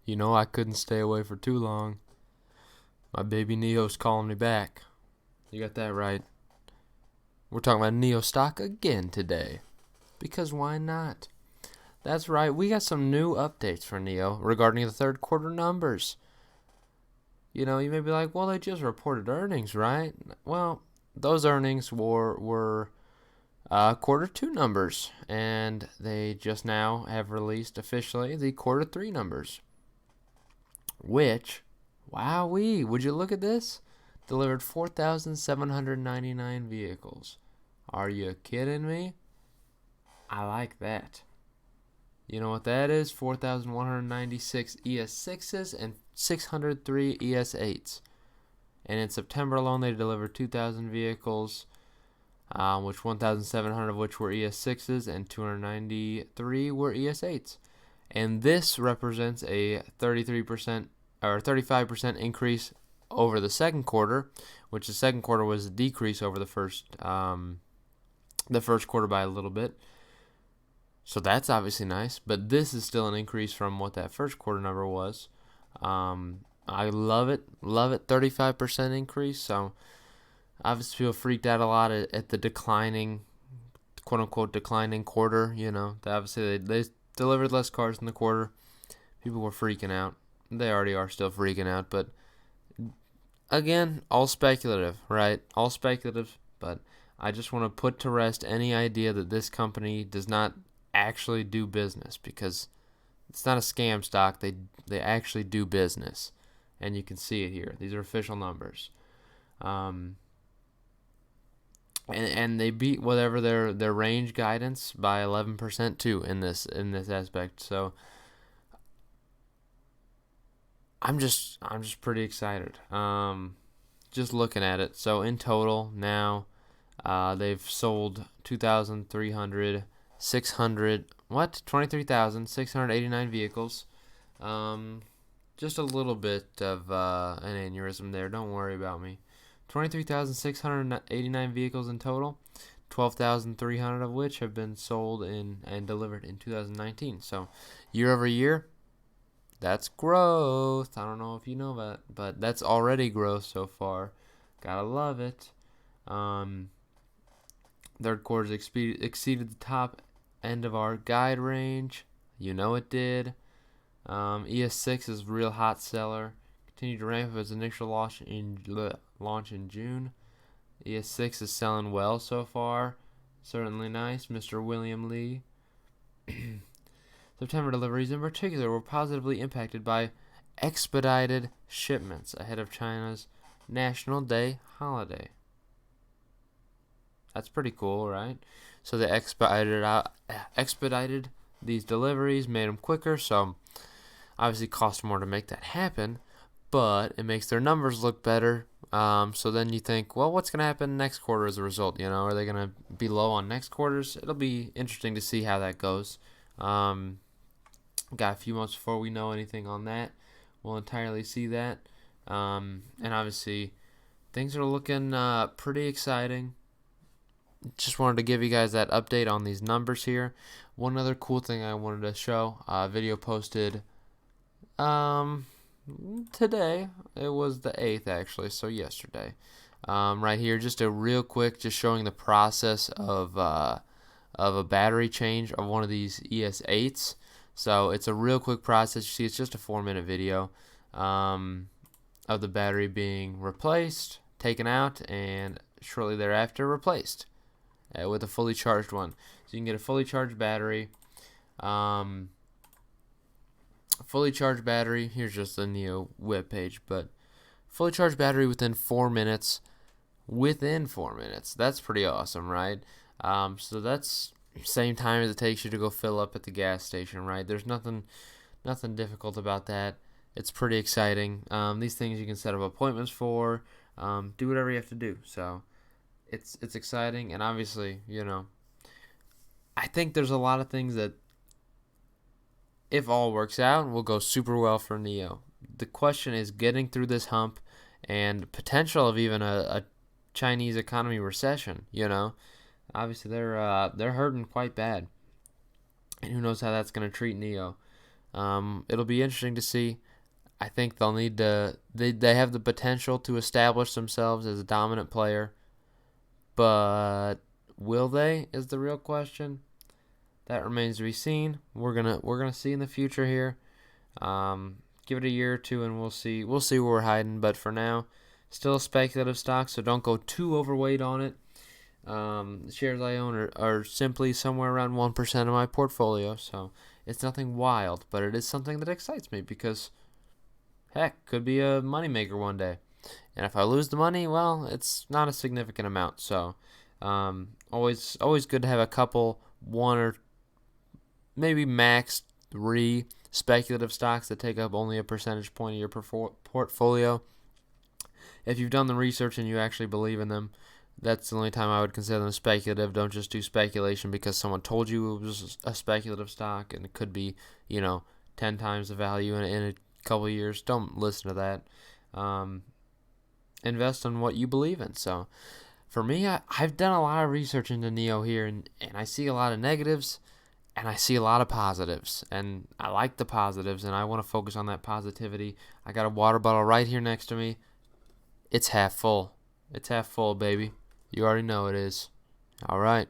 You know I couldn't stay away for too long. My baby Neo's calling me back. You got that right. We're talking about Neo stock again today. Because why not? That's right, we got some new updates for Neo regarding the third quarter numbers. You know, you may be like, well, they just reported earnings, right? Well, those earnings were quarter two numbers, and they just now have released officially the quarter three numbers, which, wowee, would you look at this? Delivered 4,799 vehicles. Are you kidding me? I like that. You know what that is? 4,196 ES6s and 603 ES8s. And in September alone, they delivered 2,000 vehicles, which 1,700 of which were ES6s and 293 were ES8s. And this represents a 33% or 35% increase over the second quarter, which the second quarter was a decrease over the first quarter by a little bit. So that's obviously nice, but this is still an increase from what that first quarter number was. I love it, 35% increase. So obviously people freaked out a lot at the declining, quote unquote, declining quarter. You know, obviously they delivered less cars in the quarter. People were freaking out. They already are still freaking out, but again, all speculative, right? All speculative, but I just want to put to rest any idea that this company does not actually do business, because it's not a scam stock. They actually do business, and you can see it here. These are official numbers, and they beat whatever their range guidance by 11% too in this aspect. So I'm just pretty excited. Just looking at it. So in total now, they've sold 23,689 vehicles. Just a little bit of an aneurysm there. Don't worry about me. 23,689 vehicles in total. 12,300 of which have been sold and delivered in 2019. So year over year, that's growth. I don't know if you know that, but that's already growth so far. Gotta love it. Third quarter exceeded the top end of our guide range. You know it did. ES6 is a real hot seller. Continued to ramp up its initial launch in June. ES6 is selling well so far. Certainly nice. Mr. William Lee. September deliveries in particular were positively impacted by expedited shipments ahead of China's National Day holiday. That's pretty cool, right? So they expedited these deliveries, made them quicker, so obviously cost more to make that happen, but it makes their numbers look better. So then you think, well, what's going to happen next quarter as a result? You know, are they going to be low on next quarters? It'll be interesting to see how that goes. Got a few months before we know anything on that. We'll entirely see that. And obviously, things are looking pretty exciting. Just wanted to give you guys that update on these numbers here. One other cool thing I wanted to show, video posted today. It was the 8th actually, so yesterday. Right here, just a real quick, just showing the process of a battery change of one of these ES8s. So it's a real quick process. You see, it's just a 4-minute video of the battery being replaced, taken out, and shortly thereafter replaced with a fully charged one. So you can get a fully charged battery. Here's just the Neo web page, but fully charged battery within 4 minutes. Within 4 minutes. That's pretty awesome, right? So that's same time as it takes you to go fill up at the gas station, right? There's nothing difficult about that. It's pretty exciting. These things you can set up appointments for. Do whatever you have to do. So it's exciting, and obviously, you know, I think there's a lot of things that, if all works out, will go super well for Neo. The question is getting through this hump and potential of even a Chinese economy recession. You know, obviously they're hurting quite bad, and who knows how that's going to treat Neo. It'll be interesting to see. I think they'll need to. They have the potential to establish themselves as a dominant player, but will they? Is the real question. That remains to be seen. We're gonna see in the future here. Give it a year or two, and we'll see. We'll see where we're hiding. But for now, still a speculative stock, so don't go too overweight on it. The shares I own are simply somewhere around 1% of my portfolio, so it's nothing wild, but it is something that excites me because, heck, could be a moneymaker one day. And if I lose the money, well, it's not a significant amount. So, always good to have a couple, one or maybe max 3 speculative stocks that take up only a percentage point of your portfolio. If you've done the research and you actually believe in them, that's the only time I would consider them speculative. Don't just do speculation because someone told you it was a speculative stock and it could be, 10 times the value in a couple of years. Don't listen to that. Invest in what you believe in. So for me, I've done a lot of research into NIO here, and I see a lot of negatives and I see a lot of positives. And I like the positives, and I want to focus on that positivity. I got a water bottle right here next to me. It's half full. It's half full, baby. You already know it is. All right.